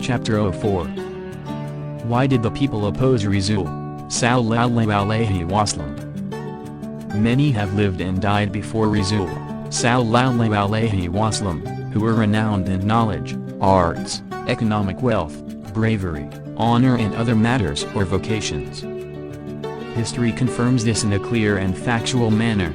Chapter 04. Why did the people oppose Rasul sallallahu alaihi wasallam? Many have lived and died before Rasul sallallahu alaihi wasallam, who were renowned in knowledge, arts, economic wealth, bravery, honor and other matters or vocations. History confirms this in a clear and factual manner.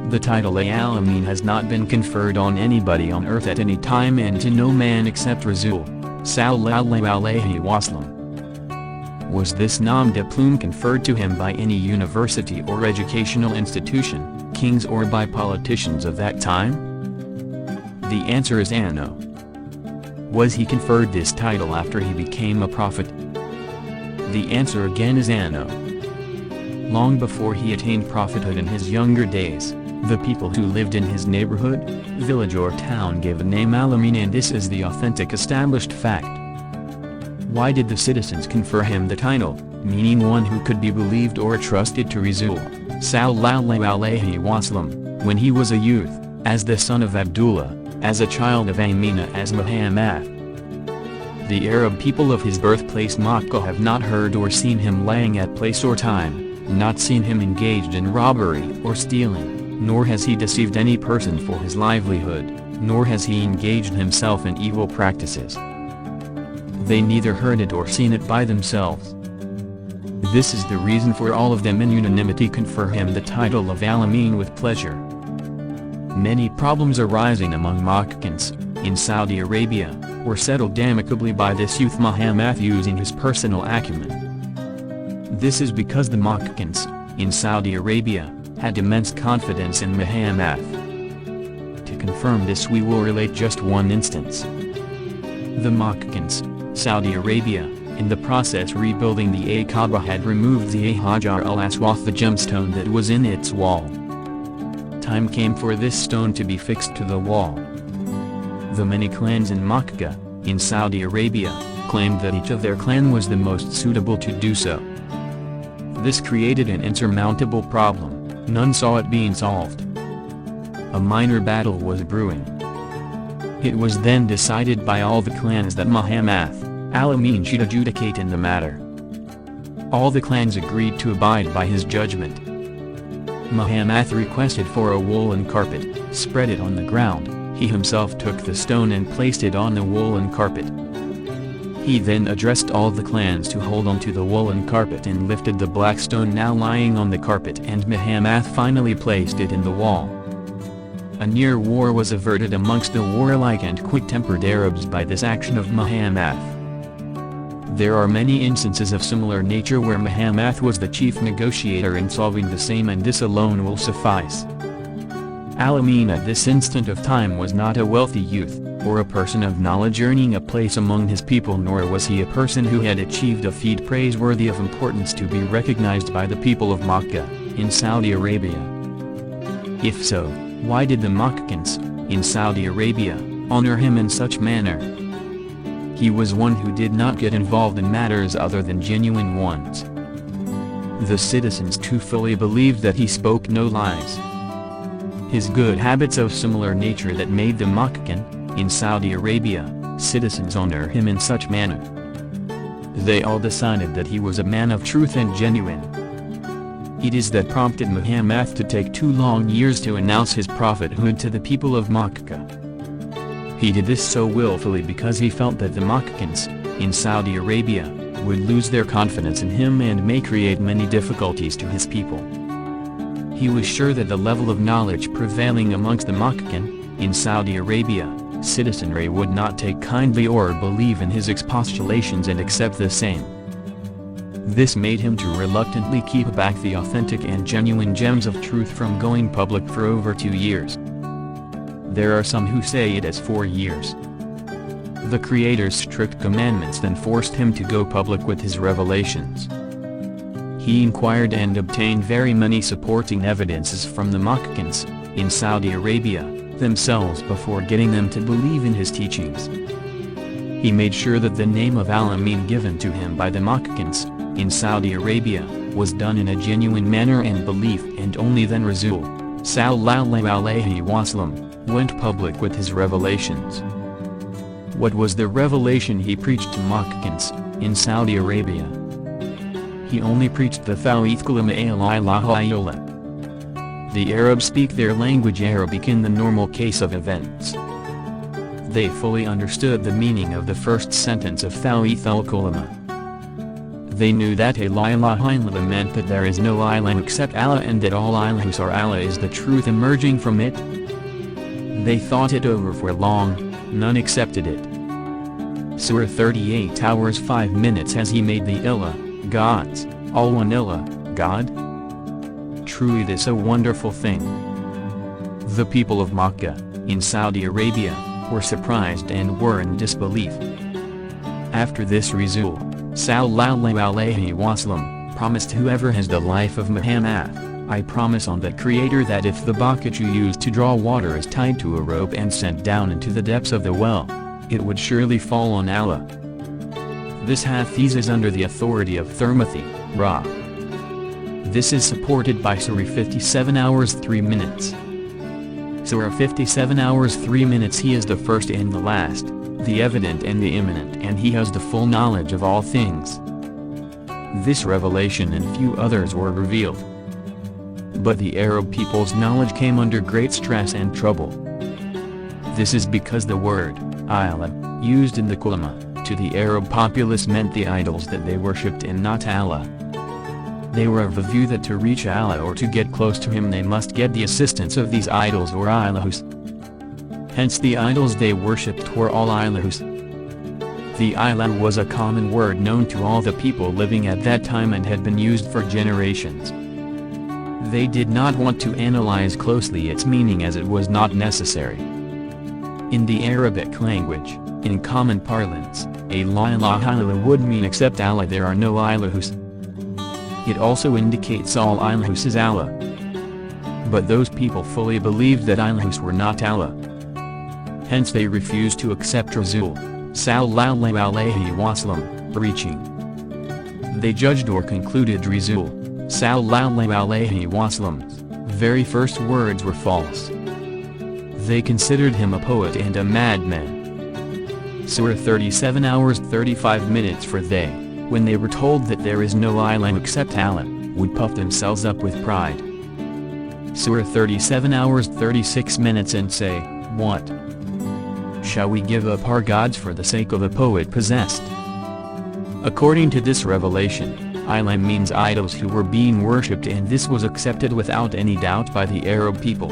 The title Al-Amin has not been conferred on anybody on earth at any time and to no man except Rasul sallallahu alaihi wasallam. Was this nom de plume conferred to him by any university or educational institution, kings or by politicians of that time? The answer is no. Was he conferred this title after he became a prophet? The answer again is no. Long before he attained prophethood in his younger days, the people who lived in his neighborhood, village or town gave the name Al-Amin, and this is the authentic established fact. Why did the citizens confer him the title, meaning one who could be believed or trusted, to Rasul sallallahu alaihi wasallam, when he was a youth, as the son of Abdullah, as a child of Amina, as Muhammad? The Arab people of his birthplace Makkah have not heard or seen him lying at place or time, not seen him engaged in robbery or stealing, nor has he deceived any person for his livelihood, nor has he engaged himself in evil practices. They neither heard it or seen it by themselves. This is the reason for all of them in unanimity confer him the title of Al-Amin with pleasure. Many problems arising among Makkans, in Saudi Arabia, were settled amicably by this youth Muhammad using his personal acumen. This is because the Makkans, in Saudi Arabia, had immense confidence in Muhammad. To confirm this we will relate just one instance. The Makkans, Saudi Arabia, in the process rebuilding the Kaaba, had removed the Hajar al-Aswad, the gemstone that was in its wall. Time came for this stone to be fixed to the wall. The many clans in Makkah, in Saudi Arabia, claimed that each of their clan was the most suitable to do so. This created an insurmountable problem. None saw it being solved. A minor battle was brewing. It was then decided by all the clans that Muhammad Al-Amin should adjudicate in the matter. All the clans agreed to abide by his judgment. Muhammad requested for a woolen carpet, spread it on the ground. He himself took the stone and placed it on the woolen carpet. He then addressed all the clans to hold on to the woolen carpet and lifted the black stone now lying on the carpet, and Muhammad finally placed it in the wall. A near war was averted amongst the warlike and quick-tempered Arabs by this action of Muhammad. There are many instances of similar nature where Muhammad was the chief negotiator in solving the same, and this alone will suffice. Al-Amin at this instant of time was not a wealthy youth, or a person of knowledge earning a place among his people, nor was he a person who had achieved a feat praiseworthy of importance to be recognized by the people of Makkah, in Saudi Arabia. If so, why did the Makkans, in Saudi Arabia, honor him in such manner? He was one who did not get involved in matters other than genuine ones. The citizens too fully believed that he spoke no lies. His good habits of similar nature that made the Makkan, in Saudi Arabia, citizens honor him in such manner. They all decided that he was a man of truth and genuine. It is that prompted Muhammad to take 2 long years to announce his prophethood to the people of Makkah. He did this so willfully because he felt that the Makkans, in Saudi Arabia, would lose their confidence in him and may create many difficulties to his people. He was sure that the level of knowledge prevailing amongst the Makkan, in Saudi Arabia, citizenry would not take kindly or believe in his expostulations and accept the same. This made him to reluctantly keep back the authentic and genuine gems of truth from going public for over 2 years. There are some who say it as 4 years. The Creator's strict commandments then forced him to go public with his revelations. He inquired and obtained very many supporting evidences from the Makkans, in Saudi Arabia, themselves before getting them to believe in his teachings. He made sure that the name of Al-Amin given to him by the Makkans, in Saudi Arabia, was done in a genuine manner and belief, and only then Rasul sallallahu alaihi wasallam went public with his revelations. What was the revelation he preached to Makkans, in Saudi Arabia? He only preached the Tawhid kalima la ilaha illallah. The Arabs speak their language Arabic in the normal case of events. They fully understood the meaning of the first sentence of Tawhid al-Kalima. They knew that la ilaha illallah meant that there is no ilah except Allah and that all ilahs are Allah is the truth emerging from it. They thought it over for long, none accepted it. Surah 38 hours 5 minutes has he made the ilah, gods, all one ilah, God? Truly this a wonderful thing. The people of Makkah, in Saudi Arabia, were surprised and were in disbelief. After this Rasul, sallallahu alayhi wasallam, promised whoever has the life of Muhammad, I promise on that Creator that if the bucket you use to draw water is tied to a rope and sent down into the depths of the well, it would surely fall on Allah. This Hathees is under the authority of Thermothy, Ra. This is supported by Surah 57 hours 3 minutes. Surah 57 hours 3 minutes He is the first and the last, the evident and the imminent, and He has the full knowledge of all things. This revelation and few others were revealed. But the Arab people's knowledge came under great stress and trouble. This is because the word, ilah, used in the kalima, to the Arab populace meant the idols that they worshipped and not Allah. They were of the view that to reach Allah or to get close to Him they must get the assistance of these idols or ilahus. Hence the idols they worshipped were all ilahus. The ilah was a common word known to all the people living at that time and had been used for generations. They did not want to analyze closely its meaning as it was not necessary. In the Arabic language, in common parlance, a la ilaha illallah would mean except Allah there are no ilahus. It also indicates all ilahus is Allah. But those people fully believed that ilahus were not Allah. Hence they refused to accept Rasul, sallallahu alayhi wasallam, preaching. They judged or concluded Rasul, sallallahu alayhi wasallam's very first words were false. They considered him a poet and a madman. Surah 37 hours 35 minutes for they, when they were told that there is no ilah except Allah, would puff themselves up with pride. Surah 37 hours 36 minutes and say, what? Shall we give up our gods for the sake of a poet possessed? According to this revelation, ilah means idols who were being worshipped, and this was accepted without any doubt by the Arab people.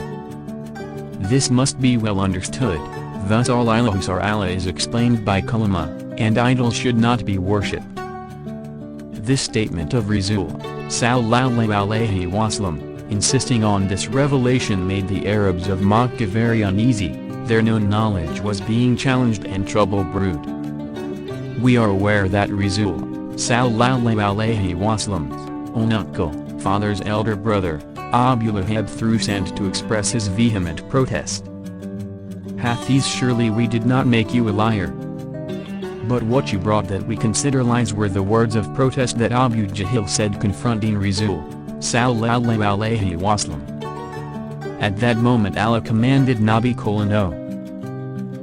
This must be well understood, thus all ilahus are Allah is explained by kalima, and idols should not be worshipped. This statement of Rasul, sallallahu alayhi wasallam, insisting on this revelation made the Arabs of Makkah very uneasy, their known knowledge was being challenged and trouble brewed. We are aware that Rasul, sallallahu alayhi wasallam's own uncle, father's elder brother, Abdullah had through sent to express his vehement protest. Hathees, surely we did not make you a liar. But what you brought that we consider lies were the words of protest that Abu Jahl said confronting Rasul, sallallahu alayhi wasallam. At that moment Allah commanded Nabi no.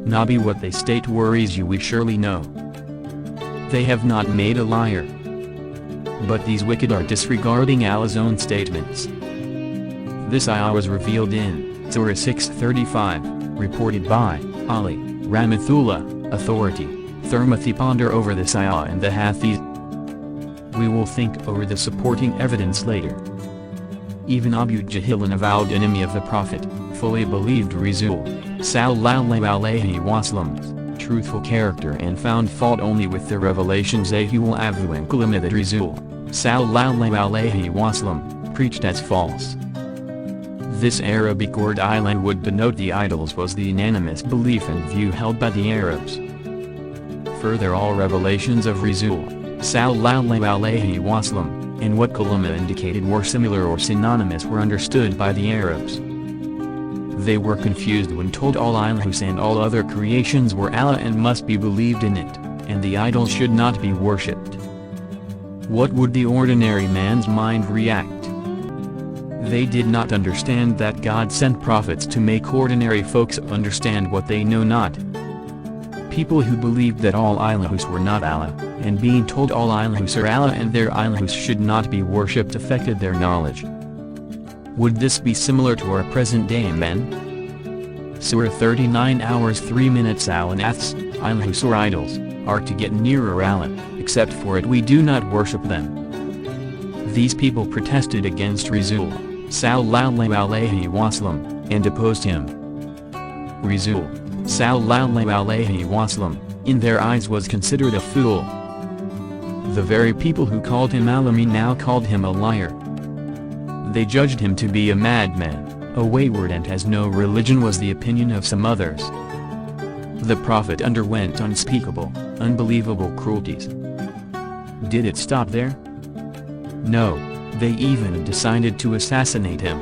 Nabi, what they state worries you, we surely know. They have not made a liar. But these wicked are disregarding Allah's own statements. This ayah was revealed in Surah 635, reported by Ali, Rahmatullah, authority, Thermothy. Ponder over this ayah and the Hathees. We will think over the supporting evidence later. Even Abu Jahl, an avowed enemy of the Prophet, fully believed Rasul, sallallahu alayhi wasallam's truthful character and found fault only with the revelations Sheihul and kalima that Rasul, sallallahu alayhi wasallam, preached as false. This Arabic word ilah would denote the idols was the unanimous belief and view held by the Arabs. Further, all revelations of Rasul, sallallahu alayhi wasallam, and what kalima indicated were similar or synonymous were understood by the Arabs. They were confused when told all ilahus and all other creations were Allah and must be believed in it, and the idols should not be worshipped. What would the ordinary man's mind react? They did not understand that God sent prophets to make ordinary folks understand what they know not. people who believed that all ilahus were not Allah, and being told all ilahus are Allah and their ilahus should not be worshipped affected their knowledge. Would this be similar to our present day Emman? Surah 39 hours 3 minutes Al-Naths, ilahus or idols, are to get nearer Allah, except for it we do not worship them. These people protested against Rasul, sallallahu alayhi wasallam, and opposed him. Rasul, sallallahu alayhi wasallam, in their eyes was considered a fool. The very people who called him Alami now called him a liar. They judged him to be a madman, a wayward and has no religion was the opinion of some others. The Prophet underwent unspeakable, unbelievable cruelties. Did it stop there? No, they even decided to assassinate him.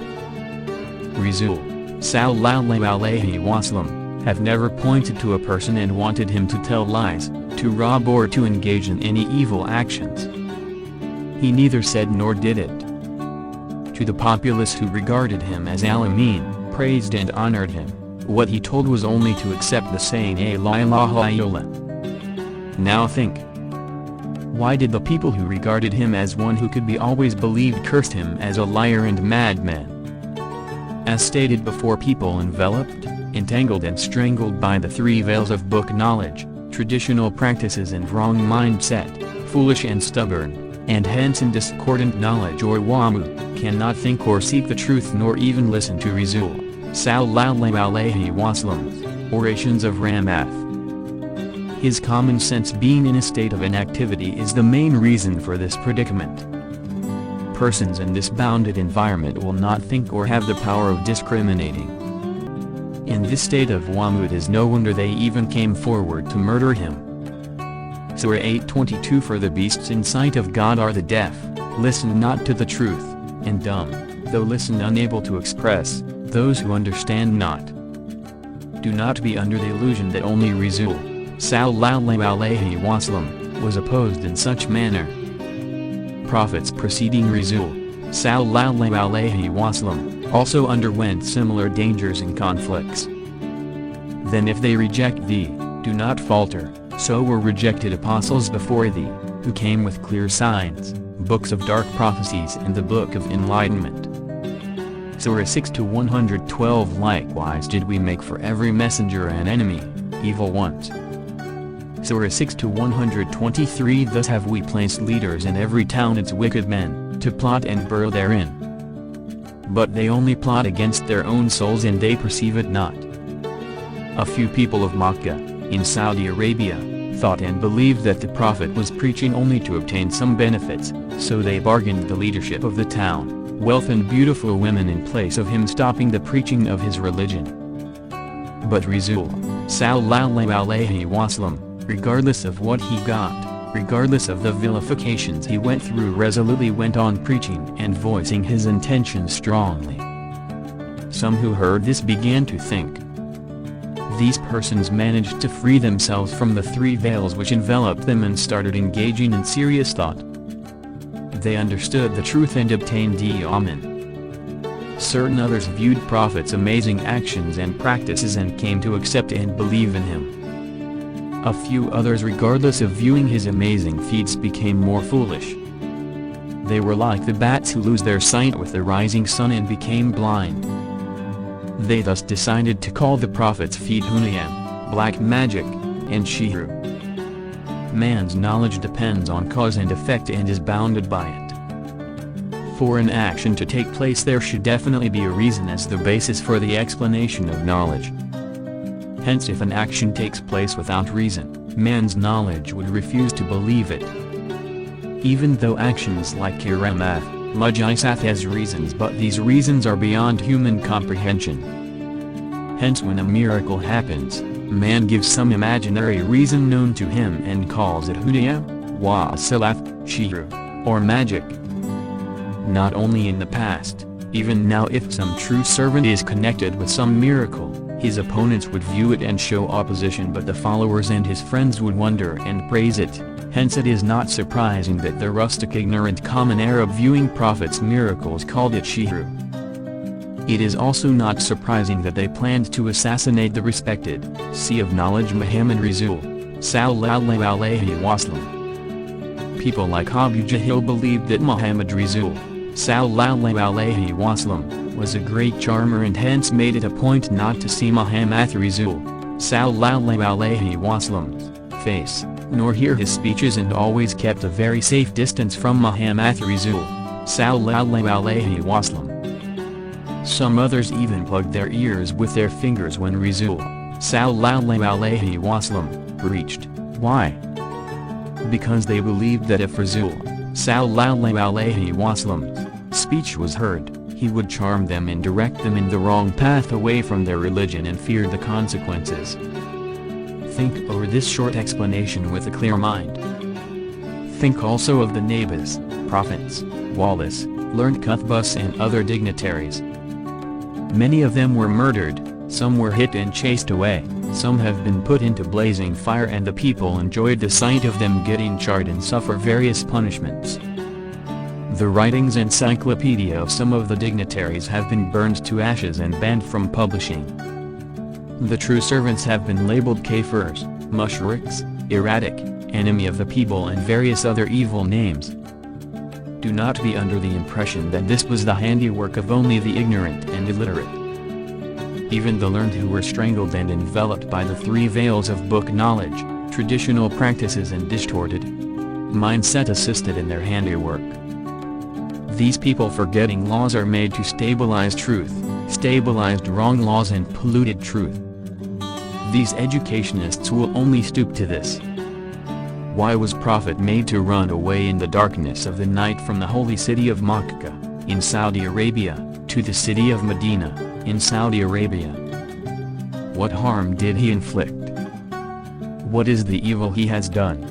Rasul, sallallahu alayhi wasallam, have never pointed to a person and wanted him to tell lies, to rob or to engage in any evil actions. He neither said nor did it. To the populace who regarded him as Al-Amin, praised and honored him, what he told was only to accept the saying La ilaha illallah. Now think. Why did the people who regarded him as one who could be always believed cursed him as a liar and madman? As stated before, people enveloped, entangled and strangled by the three veils of book knowledge, traditional practices and wrong mindset, foolish and stubborn, and hence in discordant knowledge or wamu, cannot think or seek the truth nor even listen to Rasul, sallallahu alayhi wasallam's orations of Ramath. His common sense being in a state of inactivity is the main reason for this predicament. Persons in this bounded environment will not think or have the power of discriminating. In this state of wamu it is no wonder they even came forward to murder him. Surah 8:22 For the beasts in sight of God are the deaf, listen not to the truth, and dumb, though listen unable to express, those who understand not. Do not be under the illusion that only Rasul, sallallahu alayhi wasallam, was opposed in such manner. Prophets preceding Rasul, sallallahu alayhi wasallam, also underwent similar dangers and conflicts. Then if they reject thee, do not falter, so were rejected apostles before thee, who came with clear signs, books of dark prophecies and the book of enlightenment. Surah 6-112 Likewise did we make for every messenger an enemy, evil ones. Surah 6-123 Thus have we placed leaders in every town its wicked men, to plot and burrow therein. But they only plot against their own souls and they perceive it not. A few people of Makkah, in Saudi Arabia, thought and believed that the Prophet was preaching only to obtain some benefits, so they bargained the leadership of the town, wealth and beautiful women in place of him stopping the preaching of his religion. But Rasul, sallallahu alayhi wasallam, regardless of what he got, regardless of the vilifications he went through, resolutely went on preaching and voicing his intentions strongly. Some who heard this began to think. These persons managed to free themselves from the three veils which enveloped them and started engaging in serious thought. They understood the truth and obtained Amen. Certain others viewed Prophet's amazing actions and practices and came to accept and believe in him. A few others, regardless of viewing his amazing feats, became more foolish. They were like the bats who lose their sight with the rising sun and became blind. They thus decided to call the Prophet's feet Hunayam, black magic, and Sheihul. Man's knowledge depends on cause and effect and is bounded by it. For an action to take place there should definitely be a reason as the basis for the explanation of knowledge. Hence if an action takes place without reason, man's knowledge would refuse to believe it. Even though actions like Kiramath, Mujisat has reasons, but these reasons are beyond human comprehension. Hence when a miracle happens, man gives some imaginary reason known to him and calls it Hudaya, Wasalat, Sheihul, or magic. Not only in the past, even now if some true servant is connected with some miracle, his opponents would view it and show opposition, but the followers and his friends would wonder and praise it. Hence it is not surprising that the rustic ignorant common Arab viewing Prophet's miracles called it Sheihul. It is also not surprising that they planned to assassinate the respected Sea of Knowledge Muhammad Rasul, sallallahu alayhi wasallam. People like Abu Jahl believed that Muhammad Rasul, sallallahu alayhi wasallam, was a great charmer and hence made it a point not to see Muhammad Rasul, sallallahu alayhi wasallam's face, nor hear his speeches, and always kept a very safe distance from Muhammad Rasul, sallallahu alayhi wasallam. Some others even plugged their ears with their fingers when Rasul, sallallahu alayhi wasallam, preached. Why? Because they believed that if Rasul, sallallahu alayhi wasallam's speech was heard, he would charm them and direct them in the wrong path away from their religion and feared the consequences. Think over this short explanation with a clear mind. Think also of the nabis, prophets, walis, learned khutbas and other dignitaries. Many of them were murdered, some were hit and chased away, some have been put into blazing fire, and the people enjoyed the sight of them getting charred and suffer various punishments. The writings encyclopedia of some of the dignitaries have been burned to ashes and banned from publishing. The true servants have been labeled kafirs, mushriks, erratic, enemy of the people, and various other evil names. Do not be under the impression that this was the handiwork of only the ignorant and illiterate. Even the learned who were strangled and enveloped by the three veils of book knowledge, traditional practices and distorted mindset assisted in their handiwork. These people forgetting laws are made to stabilize truth, stabilized wrong laws and polluted truth. These educationists will only stoop to this. Why was Prophet made to run away in the darkness of the night from the holy city of Makkah, in Saudi Arabia, to the city of Medina, in Saudi Arabia? What harm did he inflict? What is the evil he has done?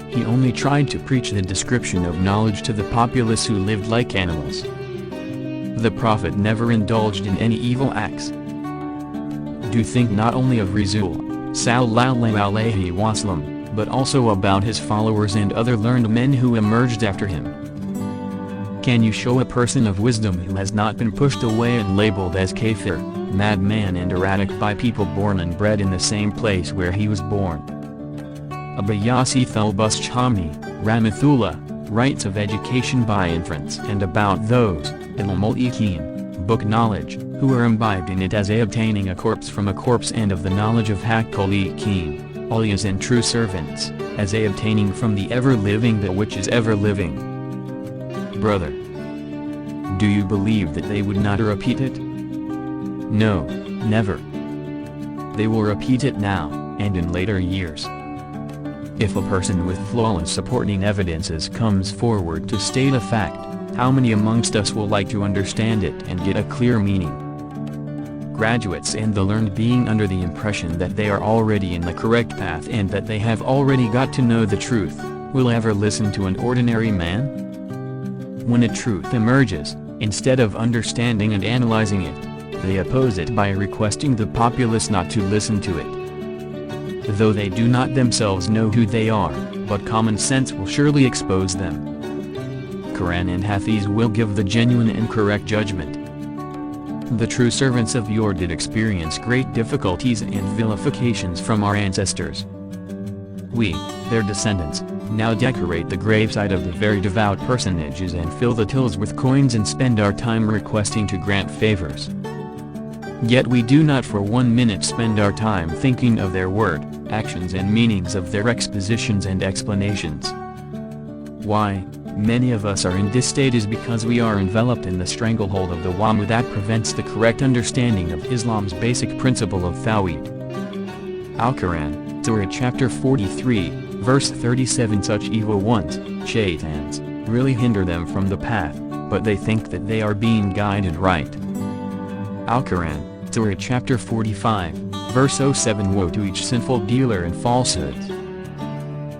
He only tried to preach the description of knowledge to the populace who lived like animals. The Prophet never indulged in any evil acts. Do think not only of Rasul, sallallahu alayhi wasallam, but also about his followers and other learned men who emerged after him. Can you show a person of wisdom who has not been pushed away and labeled as kafir, madman and erratic by people born and bred in the same place where he was born? Abu Yasith al-Bustami, Rahmatullah, writes of education by inference and about those, Mufliheen, book knowledge, who are imbibed in it as obtaining a corpse from a corpse, and of the knowledge of Haqqaliqeen, Awliyas and true servants, as obtaining from the ever-living that which is ever-living. Brother, do you believe that they would not repeat it? No, never. They will repeat it now, and in later years. If a person with flawless supporting evidences comes forward to state a fact, how many amongst us will like to understand it and get a clear meaning? Graduates and the learned, being under the impression that they are already in the correct path and that they have already got to know the truth, will ever listen to an ordinary man? When a truth emerges, instead of understanding and analyzing it, they oppose it by requesting the populace not to listen to it. Though they do not themselves know who they are, but common sense will surely expose them. Quran and Hathees will give the genuine and correct judgment. The true servants of yore did experience great difficulties and vilifications from our ancestors. We, their descendants, now decorate the graveside of the very devout personages and fill the tills with coins and spend our time requesting to grant favors. Yet we do not for 1 minute spend our time thinking of their word, actions and meanings of their expositions and explanations. Why many of us are in this state is because we are enveloped in the stranglehold of the wamu that prevents the correct understanding of Islam's basic principle of Tawhid. Al-Quran, Surah chapter 43, verse 37. Such evil ones, shaitans, really hinder them from the path, but they think that they are being guided right. Al-Quran, Surah chapter 45, verse 07. Woe to each sinful dealer in falsehoods.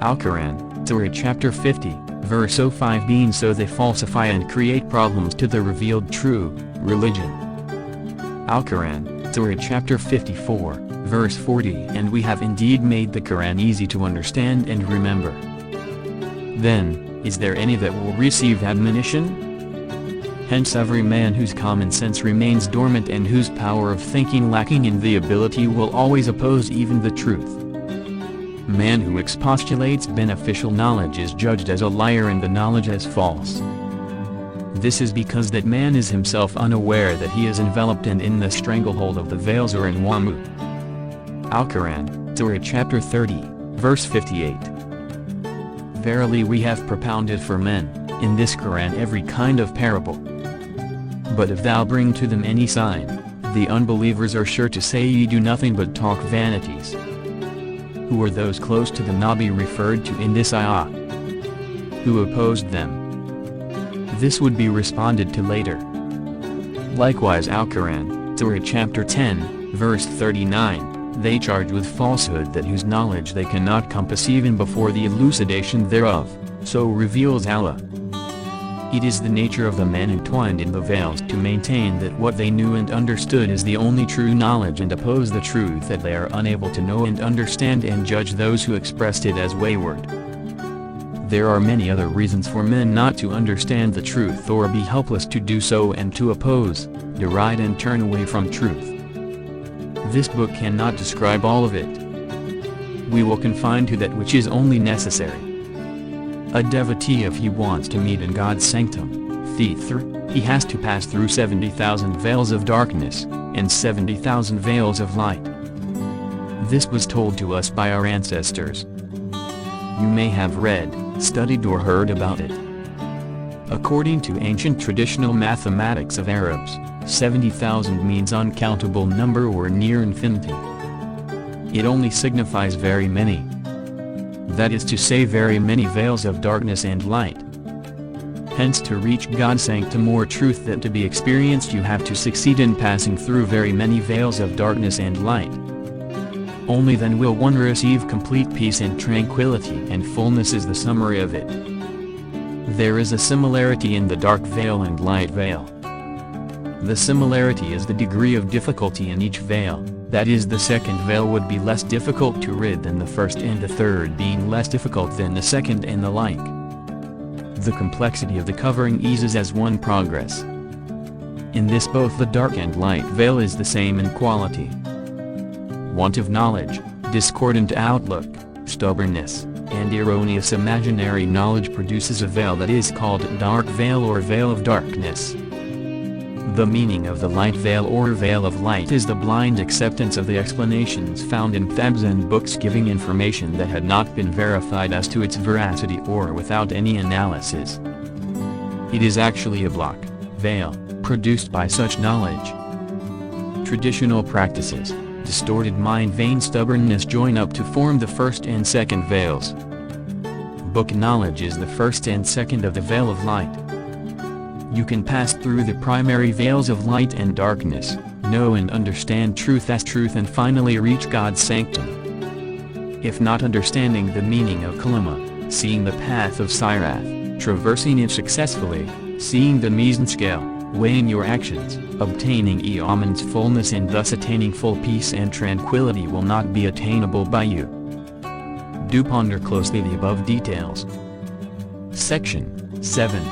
Al-Quran, Surah chapter 50, verse 05. Being so they falsify and create problems to the revealed true religion. Al-Quran, Surah chapter 54, verse 40. And we have indeed made the Quran easy to understand and remember. Then, is there any that will receive admonition? Hence every man whose common sense remains dormant and whose power of thinking lacking in the ability will always oppose even the truth. Man who expostulates beneficial knowledge is judged as a liar and the knowledge as false. This is because that man is himself unaware that he is enveloped and in the stranglehold of the veils or in Wamu. Al-Quran, Surah chapter 30, verse 58. Verily we have propounded for men, in this Quran every kind of parable. But if thou bring to them any sign, the unbelievers are sure to say ye do nothing but talk vanities. Who are those close to the Nabi referred to in this ayah? Who opposed them? This would be responded to later. Likewise Al-Quran, Surah chapter 10, verse 39, they charge with falsehood that whose knowledge they cannot compass even before the elucidation thereof, so reveals Allah. It is the nature of the men entwined in the veils to maintain that what they knew and understood is the only true knowledge and oppose the truth that they are unable to know and understand and judge those who expressed it as wayward. There are many other reasons for men not to understand the truth or be helpless to do so and to oppose, deride and turn away from truth. This book cannot describe all of it. We will confine to that which is only necessary. A devotee, if he wants to meet in God's sanctum, he has to pass through 70,000 veils of darkness, and 70,000 veils of light. This was told to us by our ancestors. You may have read, studied or heard about it. According to ancient traditional mathematics of Arabs, 70,000 means uncountable number or near infinity. It only signifies very many. That is to say very many veils of darkness and light. Hence to reach God's sanctum or truth that to be experienced you have to succeed in passing through very many veils of darkness and light. Only then will one receive complete peace and tranquility, and fullness is the summary of it. There is a similarity in the dark veil and light veil. The similarity is the degree of difficulty in each veil, that is the second veil would be less difficult to rid than the first and the third being less difficult than the second and the like. The complexity of the covering eases as one progress. In this both the dark and light veil is the same in quality. Want of knowledge, discordant outlook, stubbornness, and erroneous imaginary knowledge produces a veil that is called dark veil or veil of darkness. The meaning of the light veil or veil of light is the blind acceptance of the explanations found in kitabs and books giving information that had not been verified as to its veracity or without any analysis. It is actually a block, veil, produced by such knowledge. Traditional practices, distorted mind vain stubbornness join up to form the first and second veils. Book knowledge is the first and second of the veil of light. You can pass through the primary veils of light and darkness, know and understand truth as truth and finally reach God's sanctum. If not understanding the meaning of kalima, seeing the path of Sirat, traversing it successfully, seeing the Mizan scale, weighing your actions, obtaining Emman's fullness and thus attaining full peace and tranquility will not be attainable by you. Do ponder closely the above details. Section 7.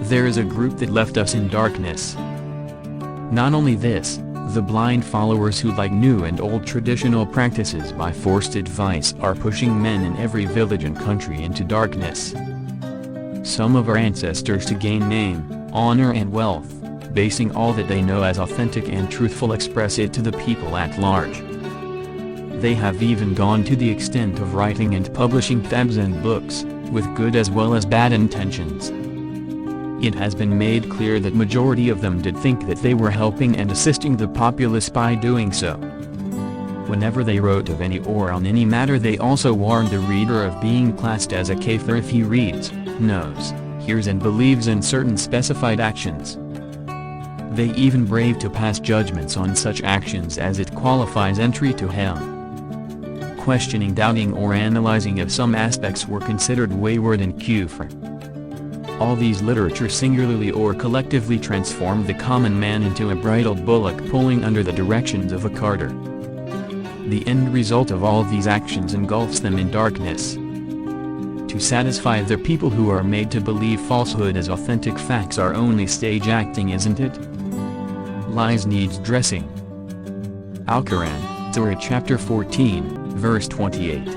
There is a group that left us in darkness. Not only this, the blind followers who like new and old traditional practices by forced advice are pushing men in every village and country into darkness. Some of our ancestors to gain name, honor and wealth, basing all that they know as authentic and truthful express it to the people at large. They have even gone to the extent of writing and publishing kitabs and books, with good as well as bad intentions. It has been made clear that majority of them did think that they were helping and assisting the populace by doing so. Whenever they wrote of any or on any matter they also warned the reader of being classed as a kafir if he reads, knows, hears and believes in certain specified actions. They even brave to pass judgments on such actions as it qualifies entry to hell. Questioning, doubting or analyzing if some aspects were considered wayward and kufr. All these literature singularly or collectively transformed the common man into a bridled bullock pulling under the directions of a carter. The end result of all these actions engulfs them in darkness. to satisfy the people who are made to believe falsehood as authentic facts are only stage acting, isn't it? Lies needs dressing. Al-Quran, Surah chapter 14, verse 28.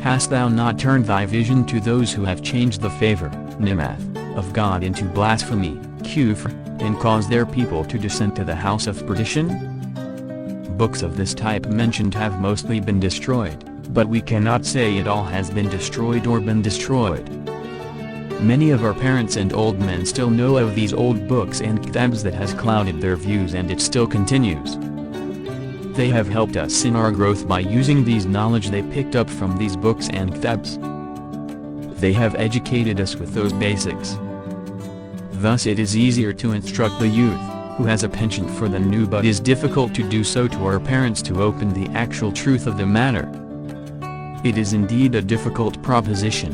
Hast thou not turned thy vision to those who have changed the favor, ni'math, of God into blasphemy, kufr, and caused their people to descend to the house of perdition? Books of this type mentioned have mostly been destroyed, but we cannot say it all has been destroyed or been destroyed. Many of our parents and old men still know of these old books and kitabs that has clouded their views, and it still continues. They have helped us in our growth by using these knowledge they picked up from these books and kitabs. They have educated us with those basics. Thus it is easier to instruct the youth, who has a penchant for the new, but is difficult to do so to our parents to open the actual truth of the matter. It is indeed a difficult proposition.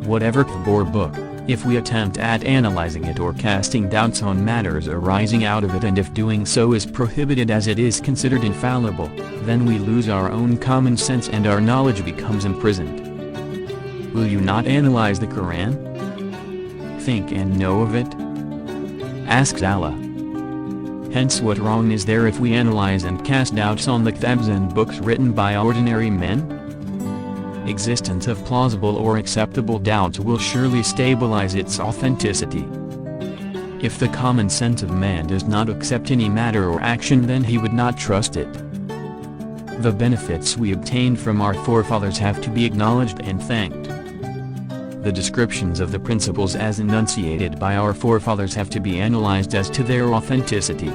Whatever kitab or book, if we attempt at analyzing it or casting doubts on matters arising out of it, and if doing so is prohibited as it is considered infallible, then we lose our own common sense and our knowledge becomes imprisoned. Will you not analyze the Quran? Think and know of it? Asks Allah. Hence, what wrong is there if we analyze and cast doubts on the kitabs and books written by ordinary men? Existence of plausible or acceptable doubts will surely stabilize its authenticity. If the common sense of man does not accept any matter or action, then he would not trust it. The benefits we obtained from our forefathers have to be acknowledged and thanked. The descriptions of the principles as enunciated by our forefathers have to be analyzed as to their authenticity.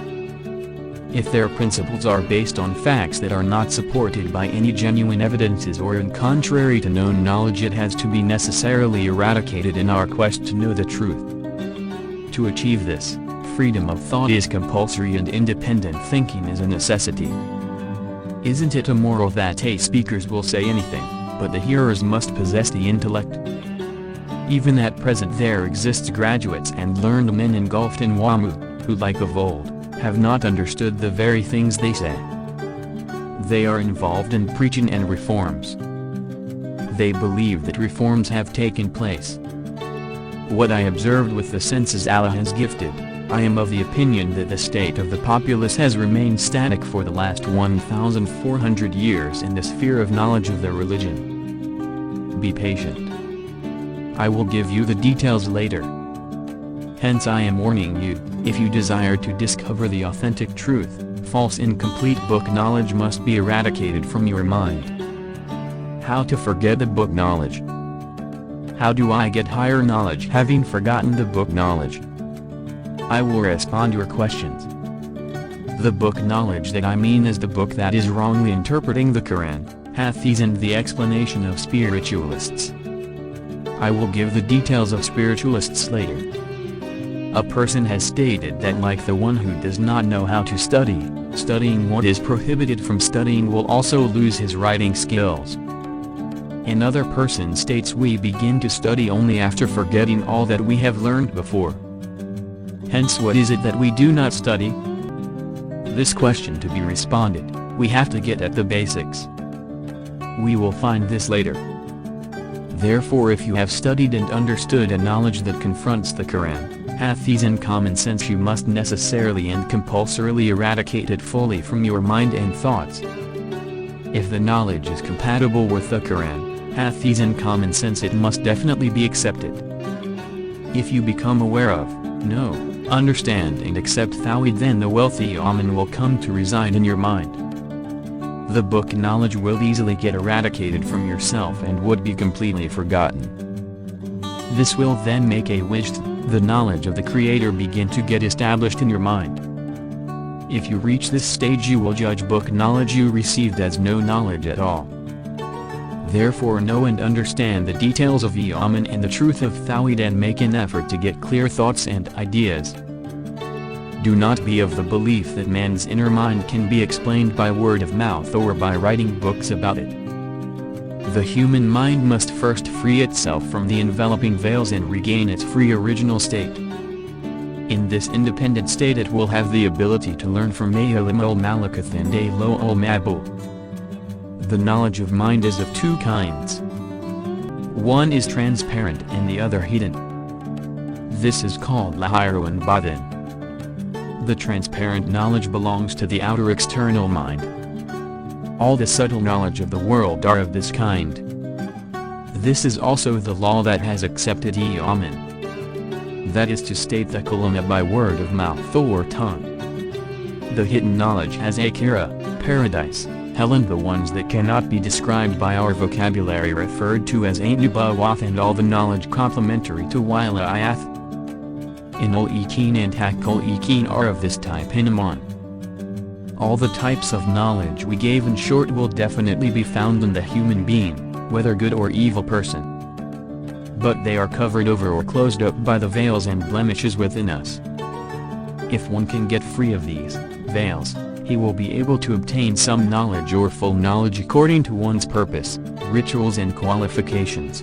If their principles are based on facts that are not supported by any genuine evidences or in contrary to known knowledge, it has to be necessarily eradicated in our quest to know the truth. To achieve this, freedom of thought is compulsory and independent thinking is a necessity. Isn't it immoral that speakers will say anything, but the hearers must possess the intellect? Even at present there exists graduates and learned men engulfed in wamu, who like of old, have not understood the very things they say. They are involved in preaching and reforms. They believe that reforms have taken place. What I observed with the senses Allah has gifted, I am of the opinion that the state of the populace has remained static for the last 1,400 years in the sphere of knowledge of the religion. Be patient. I will give you the details later. Hence I am warning you, if you desire to discover the authentic truth, false incomplete book knowledge must be eradicated from your mind. How to forget the book knowledge? How do I get higher knowledge having forgotten the book knowledge? I will respond your questions. The book knowledge that I mean is the book that is wrongly interpreting the Quran, Hathees and the explanation of spiritualists. I will give the details of spiritualists later. A person has stated that like the one who does not know how to study, studying what is prohibited from studying will also lose his writing skills. Another person states we begin to study only after forgetting all that we have learned before. Hence, what is it that we do not study? This question to be responded, we have to get at the basics. We will find this later. Therefore, if you have studied and understood a knowledge that confronts the Quran, Hathees and common sense, you must necessarily and compulsorily eradicate it fully from your mind and thoughts. If the knowledge is compatible with the Quran, Hathees and common sense, it must definitely be accepted. If you become aware of, know, understand and accept Tawhid, then the wealthy Emman will come to reside in your mind. The book knowledge will easily get eradicated from yourself and would be completely forgotten. This will then make a wisht, the knowledge of the Creator, begin to get established in your mind. If you reach this stage, you will judge book knowledge you received as no knowledge at all. Therefore, know and understand the details of Emman and the truth of Tawhid and make an effort to get clear thoughts and ideas. Do not be of the belief that man's inner mind can be explained by word of mouth or by writing books about it. The human mind must first free itself from the enveloping veils and regain its free original state. In this independent state it will have the ability to learn from Alim al-Malakath and Alo al-Mabul. The knowledge of mind is of two kinds. One is transparent and the other hidden. This is called Lahir and Batin. The transparent knowledge belongs to the outer external mind. All the subtle knowledge of the world are of this kind. This is also the law that has accepted Emman. That is to state the kalima by word of mouth or tongue. The hidden knowledge has Akira, paradise, hell, and the ones that cannot be described by our vocabulary referred to as Nubuwath, and all the knowledge complementary to Wilayat. Inul-Ekin and Hakul-Ekin are of this type in Emman. All the types of knowledge we gave in short will definitely be found in the human being, whether good or evil person. But they are covered over or closed up by the veils and blemishes within us. If one can get free of these veils, he will be able to obtain some knowledge or full knowledge according to one's purpose, rituals and qualifications.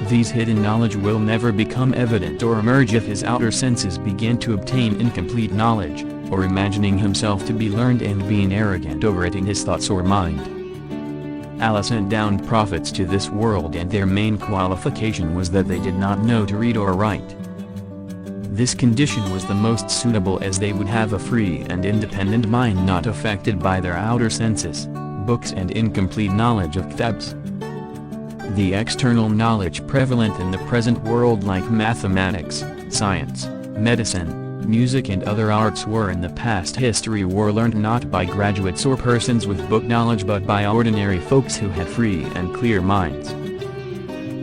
These hidden knowledge will never become evident or emerge if his outer senses begin to obtain incomplete knowledge, or imagining himself to be learned and being arrogant over it in his thoughts or mind. Allah sent down prophets to this world, and their main qualification was that they did not know to read or write. This condition was the most suitable, as they would have a free and independent mind not affected by their outer senses, books and incomplete knowledge of kitabs. The external knowledge prevalent in the present world, like mathematics, science, medicine, music and other arts, were in the past history were learned not by graduates or persons with book knowledge but by ordinary folks who had free and clear minds.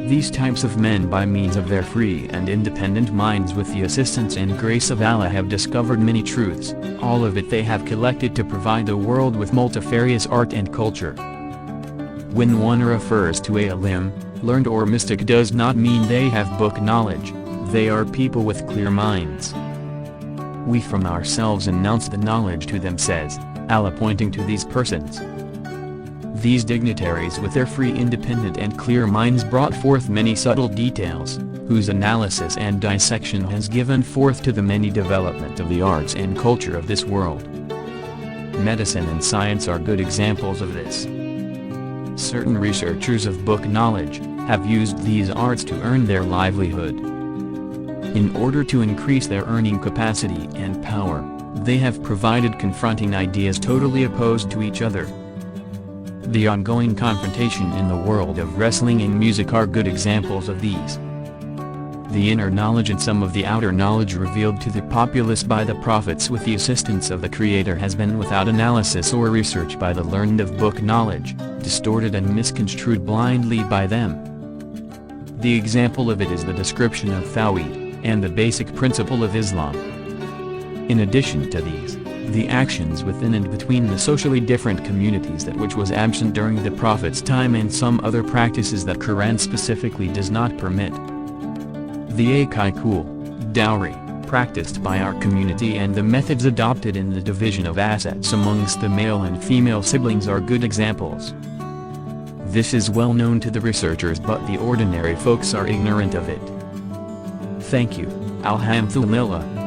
These types of men, by means of their free and independent minds with the assistance and grace of Allah, have discovered many truths. All of it they have collected to provide the world with multifarious art and culture. When one refers to a alim, learned or mystic, does not mean they have book knowledge. They are people with clear minds. We from ourselves announce the knowledge to them, says Allah, pointing to these persons. These dignitaries with their free, independent and clear minds brought forth many subtle details, whose analysis and dissection has given forth to the many development of the arts and culture of this world. Medicine and science are good examples of this. Certain researchers of book knowledge have used these arts to earn their livelihood. In order to increase their earning capacity and power, they have provided confronting ideas totally opposed to each other. The ongoing confrontation in the world of wrestling and music are good examples of these. The inner knowledge and some of the outer knowledge revealed to the populace by the prophets with the assistance of the Creator has been without analysis or research by the learned of book knowledge, distorted and misconstrued blindly by them. The example of it is the description of Tawhid, and the basic principle of Islam. In addition to these, the actions within and between the socially different communities, that which was absent during the Prophet's time, and some other practices that Quran specifically does not permit. The Akikul, dowry, practiced by our community, and the methods adopted in the division of assets amongst the male and female siblings are good examples. This is well known to the researchers, but the ordinary folks are ignorant of it. Thank you. Alhamdulillah.